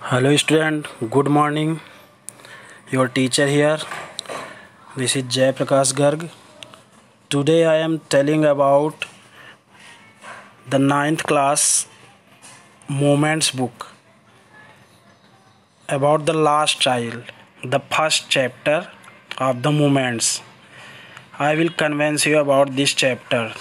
Hello student, good morning. Your teacher here. This is Jay Prakash Garg. Today I am telling about the ninth class Moments book, about the last child, the first chapter of the Moments. I will convince you about this chapter,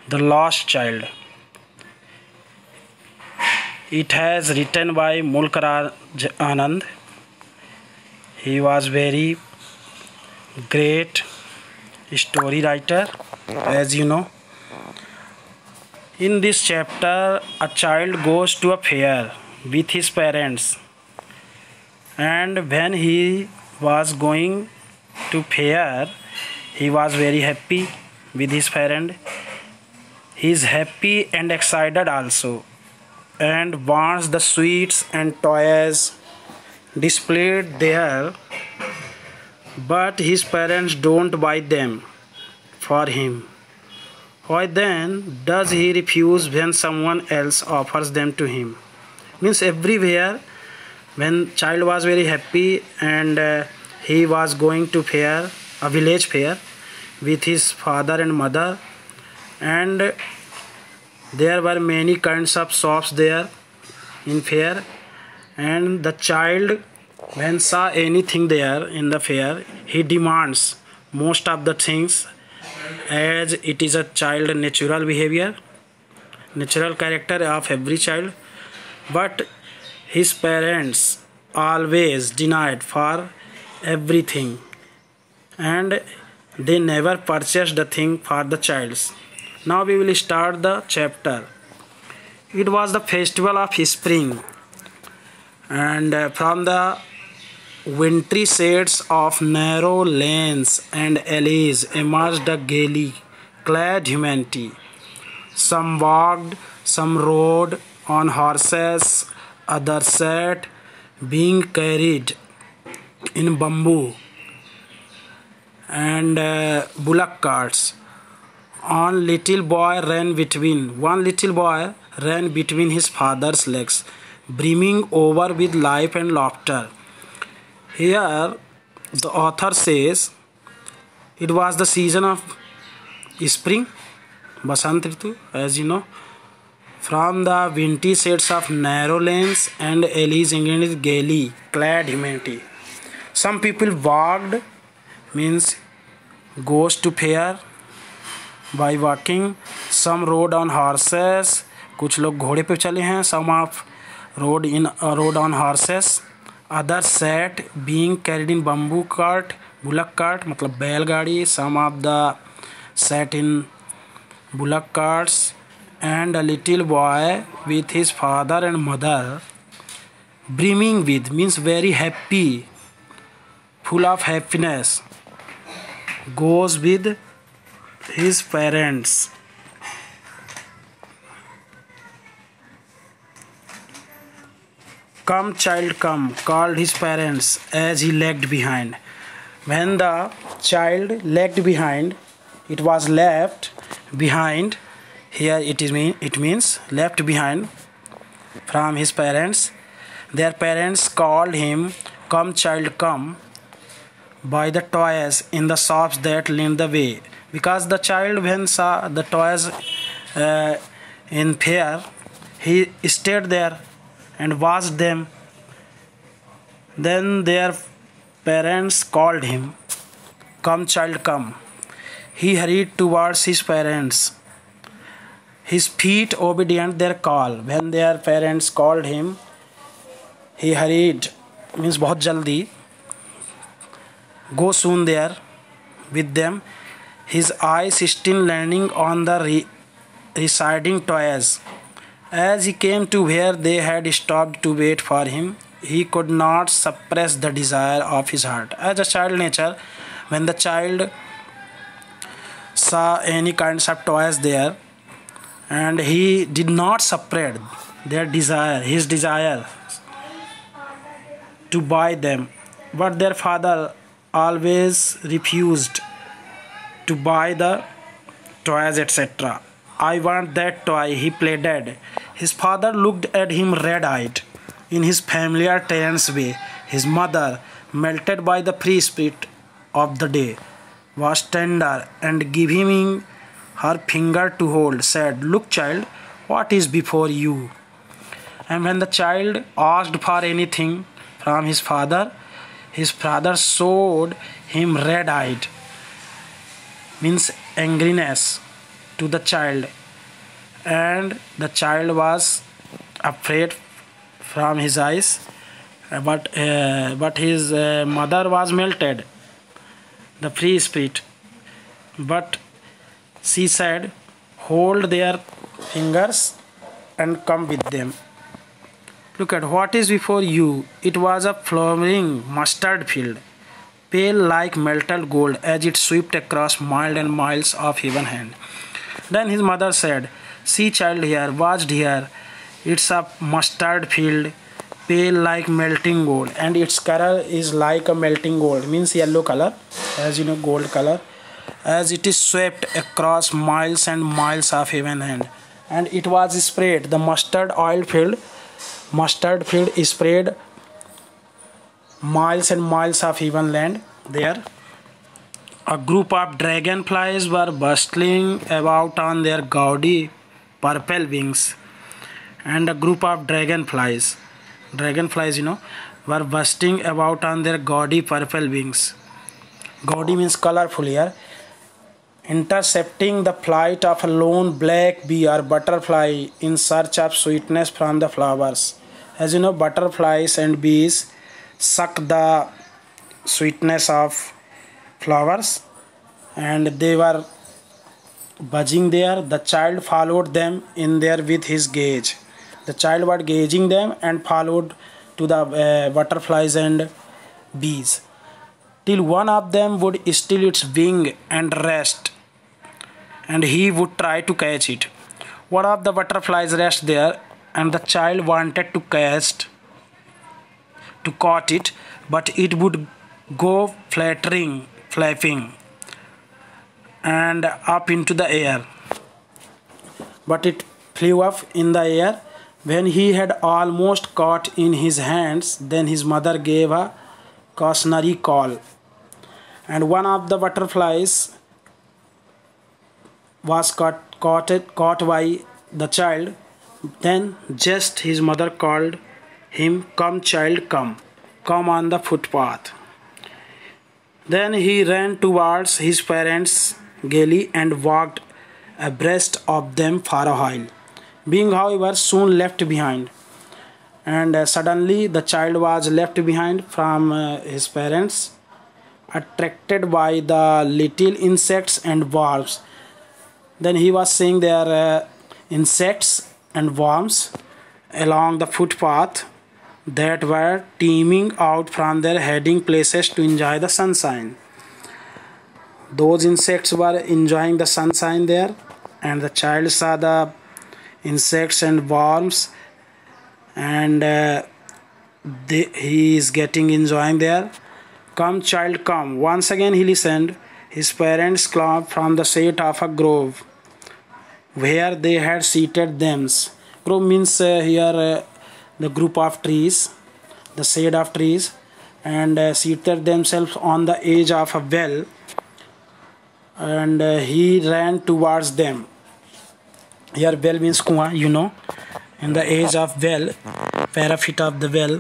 the last child. It has written by Mulk Raj Anand. He was very great story writer, as you know. In this chapter, a child goes to a fair with his parents, and when he was going to fair, he was very happy with his parent. He is happy and excited also, and wants the sweets and toys displayed there, but his parents don't buy them for him. Why then does he refuse when someone else offers them to him? Means everywhere when child was very happy and he was going to fair, a village fair, with his father and mother, and there were many kinds of shops there in fair, and the child when saw anything there in the fair, he demands most of the things, as it is a child natural behavior, natural character of every child. But his parents always denied for everything, and they never purchased the thing for the child. Now we will start the chapter. It was the festival of spring, and from the wintry shades of narrow lanes and alleys emerged a gaily clad humanity. Some walked, some rode on horses, others sat, being carried in bamboo and bullock carts. One little boy ran between his father's legs, brimming over with life and laughter. Here the author says it was the season of spring, Basant Ritu, as you know. From the wintry shades of narrow lanes and alleys engaged gaily clad humanity. Some people walked, means goes to fair by walking. Some rode on horses, कुछ लोग घोड़े पे चले हैं. Some of rode on horses. Others sat, being carried in bamboo cart, bullock cart मतलब बैलगाड़ी. Some of the sat in bullock carts, and a little boy with his father and mother, brimming with means very happy, full of happiness, goes with his parents. Come child come, called his parents as he lagged behind. When the child lagged behind, it was left behind. Here it means left behind from his parents. Their parents called him, come child come, by the toys in the shops that lined the way. Because the child when saw the toys in fair, he stayed there and watched them. Then their parents called him, come child come. He hurried towards his parents, his feet obedient their call. When their parents called him, he hurried, means बहुत जल्दी, go soon there with them, his eyes still landing on the receding toys. As he came to where they had stopped to wait for him, he could not suppress the desire of his heart. As a child nature, when the child saw any kinds of toys there, and he did not suppress their desire, his desire to buy them, but their father always refused to buy the toys, etc. I want that toy, he pleaded. His father looked at him red-eyed. in his familiar Terence way. His mother, melted by the free spirit of the day, was tender and giving her finger to hold, said, "Look, child, what is before you?" And when the child asked for anything from his father showed him red-eyed, means angriness, to the child, and the child was afraid from his eyes, but his mother was melted, the free spirit, but she said, "Hold their fingers and come with them. Look at what is before you." It was a flowering mustard field, pale like melted gold as it swept across miles and miles of heaven hand. Then his mother said, "See, child, here, watched here. It's a mustard field, pale like melting gold, and its color is like a melting gold," means yellow color, as you know, gold color, as it is swept across miles and miles of heaven hand. And it was spread, the mustard field is spread miles and miles of heaven land there. A group of dragonflies were bustling about on their gaudy purple wings, and a group of dragonflies, were bursting about on their gaudy purple wings. Gaudy means colorful here. Intercepting the flight of a lone black bee or butterfly in search of sweetness from the flowers. As you know, butterflies and bees suck the sweetness of flowers, and they were buzzing there. The child followed them in there with his gaze. The child was gazing them and followed to the butterflies and bees, till one of them would still its wing and rest, and he would try to catch it. One of the butterflies rest there, and the child wanted to catch it, but it would go flapping and up into the air. But it flew up in the air. When he had almost caught in his hands, then his mother gave a cautionary call, and one of the butterflies was caught by the child. Then just his mother called him, "Come, child, come on the footpath." Then he ran towards his parents gaily and walked abreast of them for a while, being however soon left behind. And suddenly the child was left behind from his parents, attracted by the little insects and worms. Then he was seeing their insects and worms along the footpath that were teeming out from their hiding places to enjoy the sunshine. Those insects were enjoying the sunshine there, and the child saw the insects and worms, and he is enjoying there. "Come, child, come." Once again he listened. His parents came from the shade of a grove where they had seated them. Grove means here the group of trees, the shade of trees, and seated themselves on the edge of a well, and he ran towards them. Here well means kuwa, you know, in the edge of well, parapet of the well,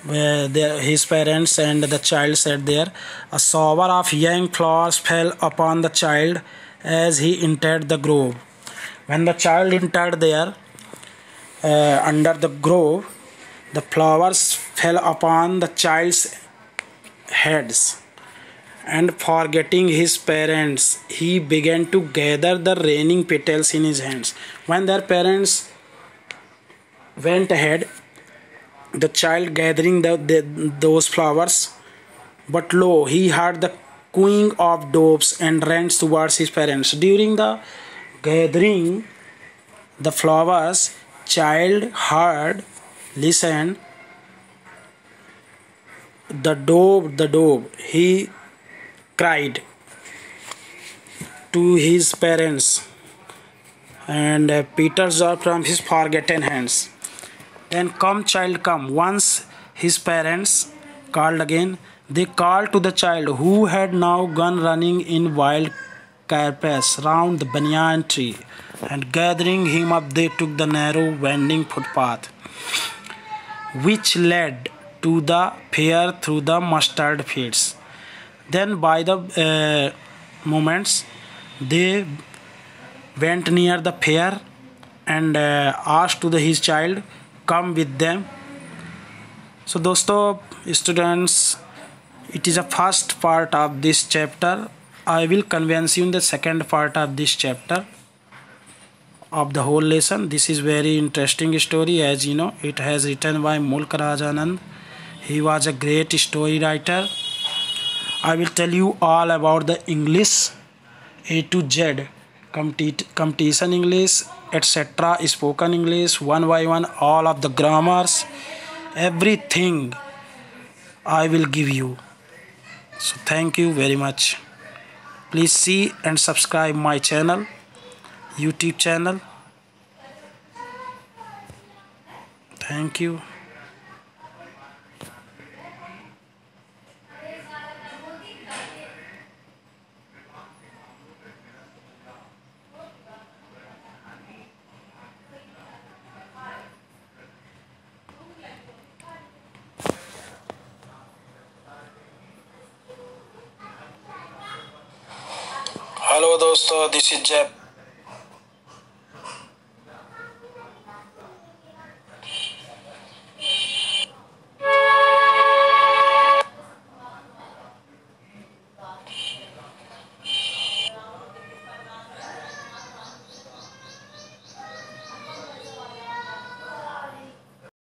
where his parents and the child sat there. A shower of young flowers fell upon the child as he entered the grove. When the child entered there, under the grove, the flowers fell upon the child's heads, and forgetting his parents, he began to gather the raining petals in his hands. When their parents went ahead, the child gathering those flowers, but lo, he heard the cooing of doves and ran towards his parents. During the gathering the flowers, child heard, listen, the dove, he cried to his parents, and Peter saw from his forgotten hands. Then come child come. Once his parents called again. They called to the child, who had now gone running in wild capercaills round the banyan tree, and gathering him up they took the narrow winding footpath which led to the fair through the mustard fields. Then by the moments they went near the fair and asked to his child come with them. So दोस्तों students, it is a first part of this chapter. I will convince you in the second part of this chapter of the whole lesson. This is very interesting story, as you know. It has written by Mulk Raj Anand. He was a great story writer. I will tell you all about the English A to Z, competition English, etc., spoken English, one by one, all of the grammars, everything I will give you. So thank you very much. Please see and subscribe my channel, YouTube channel. Thank you. Hello दोस्तों, this is Jeb.